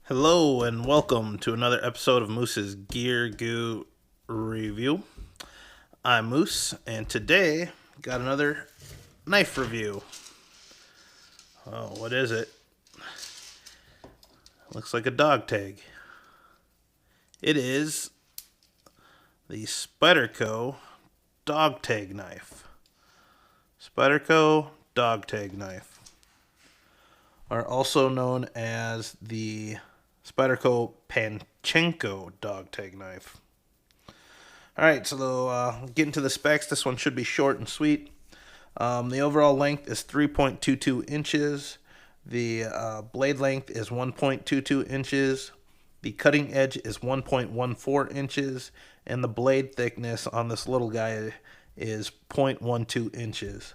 Hello and welcome to another episode of Moose's Gear Goo Review. I'm Moose, and today got another knife review. Oh, what is it? Looks like a dog tag. It is the Spyderco Dog Tag knife. Spyderco Dog Tag knife, are also known as the Spyderco Panchenko Dog Tag knife. Alright, so getting to the specs, this one should be short and sweet. The overall length is 3.22 inches. The blade length is 1.22 inches. The cutting edge is 1.14 inches. And the blade thickness on this little guy is 0.12 inches.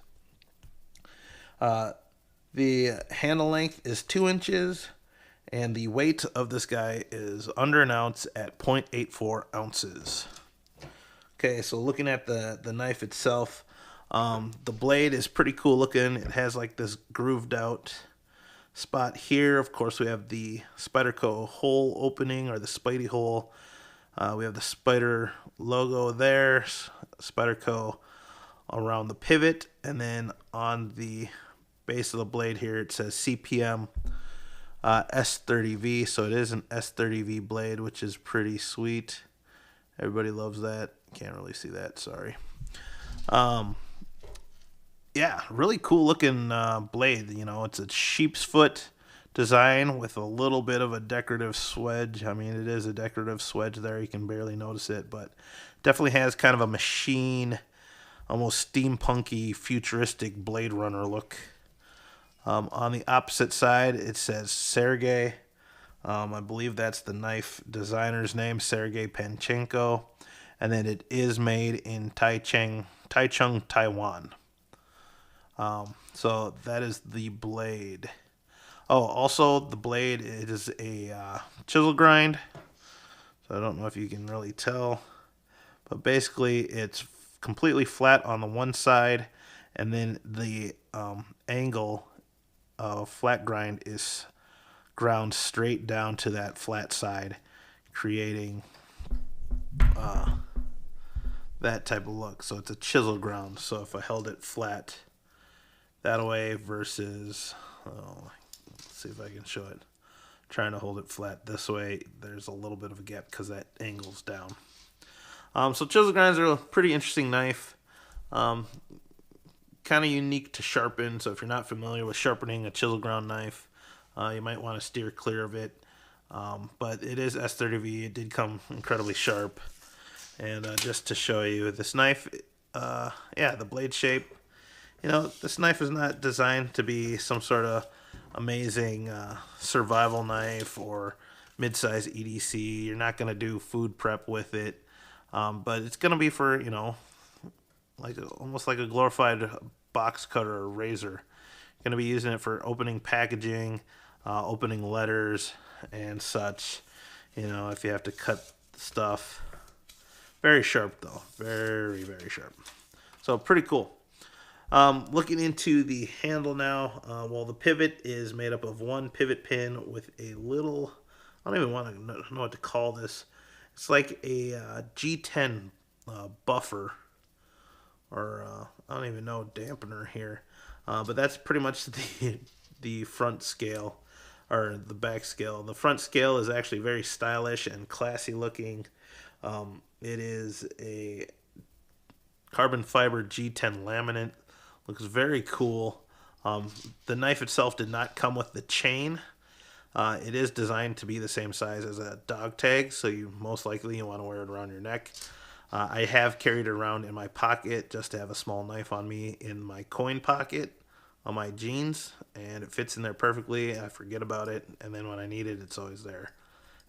The handle length is 2 inches. And the weight of this guy is under an ounce at 0.84 ounces. Okay, so looking at the knife itself, the blade is pretty cool looking. It has like this grooved out spot here. Of course, we have the Spyderco hole opening, or the Spidey hole. We have the Spider logo there, Spyderco around the pivot, and then on the base of the blade here it says CPM S30V, so it is an S30V blade, which is pretty sweet. Everybody loves that. Can't really see that, sorry. Yeah, really cool looking blade. You know, it's a sheep's foot design with a little bit of a decorative swedge. I mean, it is a decorative swedge there. You can barely notice it, but definitely has kind of a machine, almost steampunky, futuristic Blade Runner look. On the opposite side, it says Sergey. I believe that's the knife designer's name, Sergey Panchenko. And then it is made in Taichung, Taiwan. So that is the blade. Oh, also the blade, it is a chisel grind. So I don't know if you can really tell. But basically it's completely flat on the one side. And then the angle of flat grind is ground straight down to that flat side, creating that type of look. So it's a chisel ground. So if I held it flat that way versus, let's see if I can show it. Trying to hold it flat this way, there's a little bit of a gap because that angle's down. So chisel grinds are a pretty interesting knife. Kind of unique to sharpen. So if you're not familiar with sharpening a chisel ground knife, you might want to steer clear of it. But it is S30V. It did come incredibly sharp. And just to show you this knife, yeah, the blade shape. You know, this knife is not designed to be some sort of amazing survival knife or mid-size EDC. You're not going to do food prep with it. But it's going to be for, you know, like almost like a glorified box cutter or razor. Going to be using it for opening packaging, opening letters and such. You know, if you have to cut stuff. Very sharp though, very, very sharp. So pretty cool. Looking into the handle now, well, the pivot is made up of one pivot pin with a little, I don't even want to know what to call this. It's like a G10 buffer, or I don't even know, dampener here. But that's pretty much the front scale, or the back scale. The front scale is actually very stylish and classy looking. It is a carbon fiber G10 laminate. Looks very cool. The knife itself did not come with the chain. It is designed to be the same size as a dog tag, so you most likely want to wear it around your neck. I have carried it around in my pocket just to have a small knife on me in my coin pocket on my jeans, and it fits in there perfectly. I forget about it, and then when I need it, it's always there.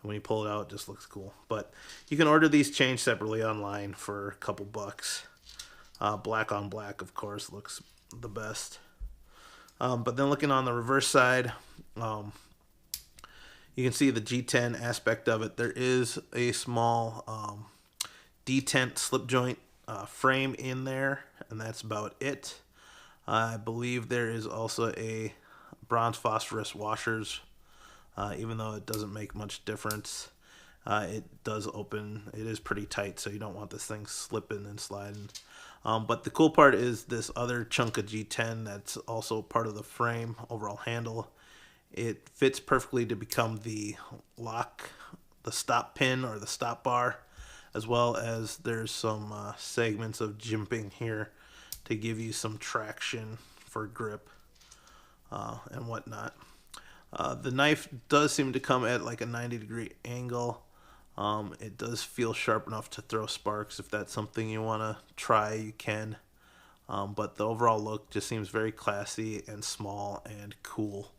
And when you pull it out, it just looks cool. But you can order these chains separately online for a couple bucks. Black on black, of course, looks the best. But then looking on the reverse side, you can see the G10 aspect of it. There is a small detent slip joint frame in there, and that's about it. I believe there is also a bronze phosphorus washers even though it doesn't make much difference. It does open. It is pretty tight, so you don't want this thing slipping and sliding. But the cool part is this other chunk of G10 that's also part of the frame, overall handle. It fits perfectly to become the lock, the stop pin or the stop bar, as well as there's some segments of jimping here to give you some traction for grip and whatnot. The knife does seem to come at like a 90-degree angle. It does feel sharp enough to throw sparks. If that's something you want to try, you can. But the overall look just seems very classy and small and cool.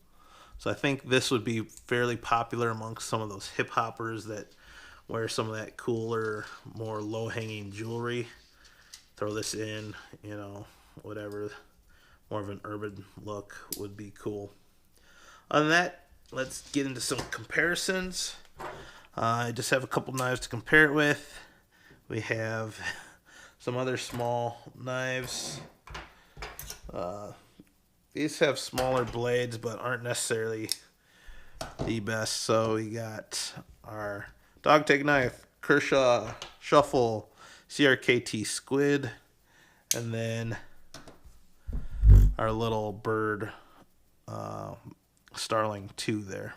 So I think this would be fairly popular amongst some of those hip hoppers that wear some of that cooler, more low-hanging jewelry. Throw this in, you know, whatever. More of an urban look would be cool. Other than that, let's get into some comparisons. I just have a couple knives to compare it with. We have some other small knives. These have smaller blades but aren't necessarily the best. So we got our Dog Tag knife, Kershaw Shuffle, CRKT Squid, and then our little bird Starling 2 there.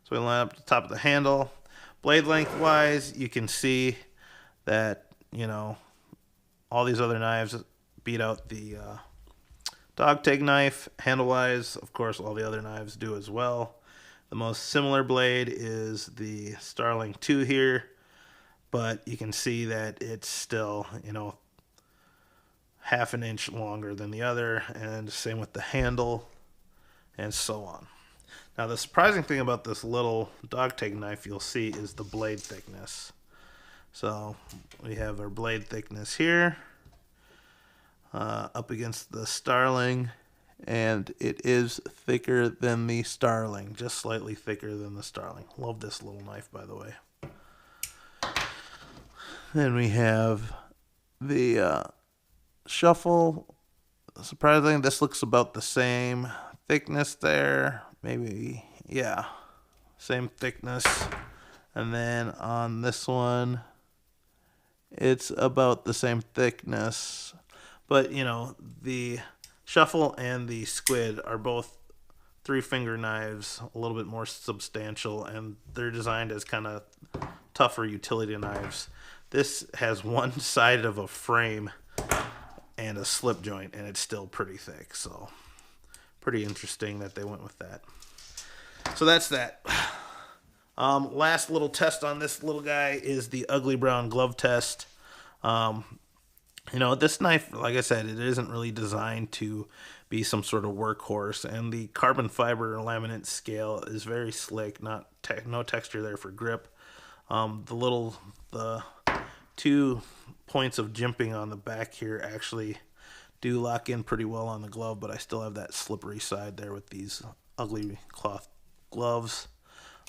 So we line up the top of the handle. Blade length wise, you can see that, you know, all these other knives beat out the Dog Tag knife. Handle wise, of course, all the other knives do as well. The most similar blade is the Starling 2 here, but you can see that it's still, you know, half an inch longer than the other, and same with the handle, and so on. Now, the surprising thing about this little Dog Tag knife you'll see is the blade thickness. So we have our blade thickness here up against the Starling, and it is thicker than the Starling, just slightly thicker than the Starling. Love this little knife, by the way. Then we have the Shuffle. Surprisingly, this looks about the same thickness there. Maybe, yeah, same thickness. And then on this one, it's about the same thickness. But, you know, the Shuffle and the Squid are both 3-finger knives, a little bit more substantial, and they're designed as kind of tougher utility knives. This has one side of a frame and a slip joint, and it's still pretty thick. So pretty interesting that they went with that. So that's that. Last little test on this little guy is the ugly brown glove test. You know, this knife, like I said, it isn't really designed to be some sort of workhorse, and the carbon fiber laminate scale is very slick, no texture there for grip. The 2 points of jimping on the back here actually do lock in pretty well on the glove, but I still have that slippery side there with these ugly cloth gloves.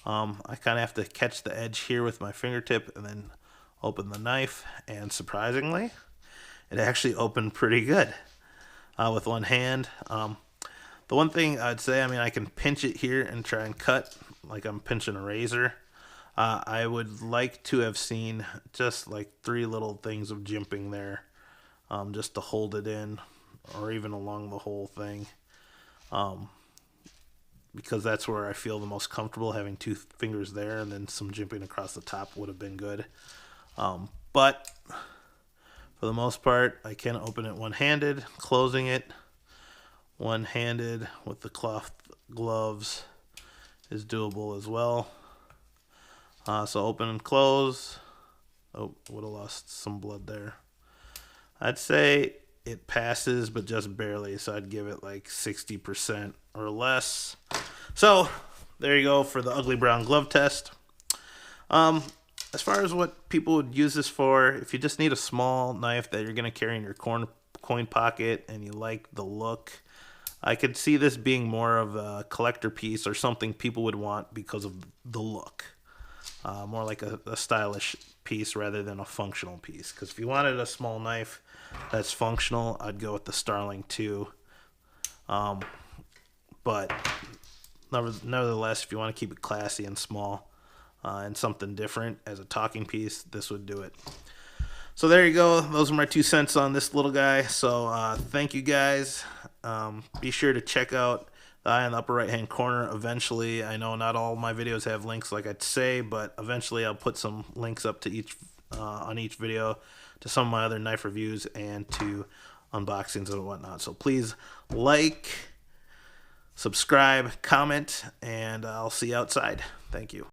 I kind of have to catch the edge here with my fingertip and then open the knife, and surprisingly, it actually opened pretty good with one hand. The one thing I'd say, I mean, I can pinch it here and try and cut like I'm pinching a razor. I would like to have seen just like 3 little things of jimping there, just to hold it in, or even along the whole thing, because that's where I feel the most comfortable. Having 2 fingers there and then some jimping across the top would have been good. But for the most part, I can open it one-handed. Closing it one-handed with the cloth gloves is doable as well. So open and close. Oh, would have lost some blood there. I'd say it passes, but just barely. So I'd give it like 60% or less. So there you go for the ugly brown glove test. As far as what people would use this for, if you just need a small knife that you're going to carry in your coin pocket and you like the look, I could see this being more of a collector piece or something people would want because of the look. More like a stylish piece rather than a functional piece. Because if you wanted a small knife that's functional, I'd go with the Starling 2. But nevertheless, if you want to keep it classy and small and something different as a talking piece, this would do it. So there you go. Those are my 2 cents on this little guy. So thank you guys. Be sure to check out the eye in the upper right hand corner. Eventually, I know not all my videos have links like I'd say, but eventually I'll put some links up to each on each video to some of my other knife reviews and to unboxings and whatnot. So please like, subscribe, comment, and I'll see you outside. Thank you.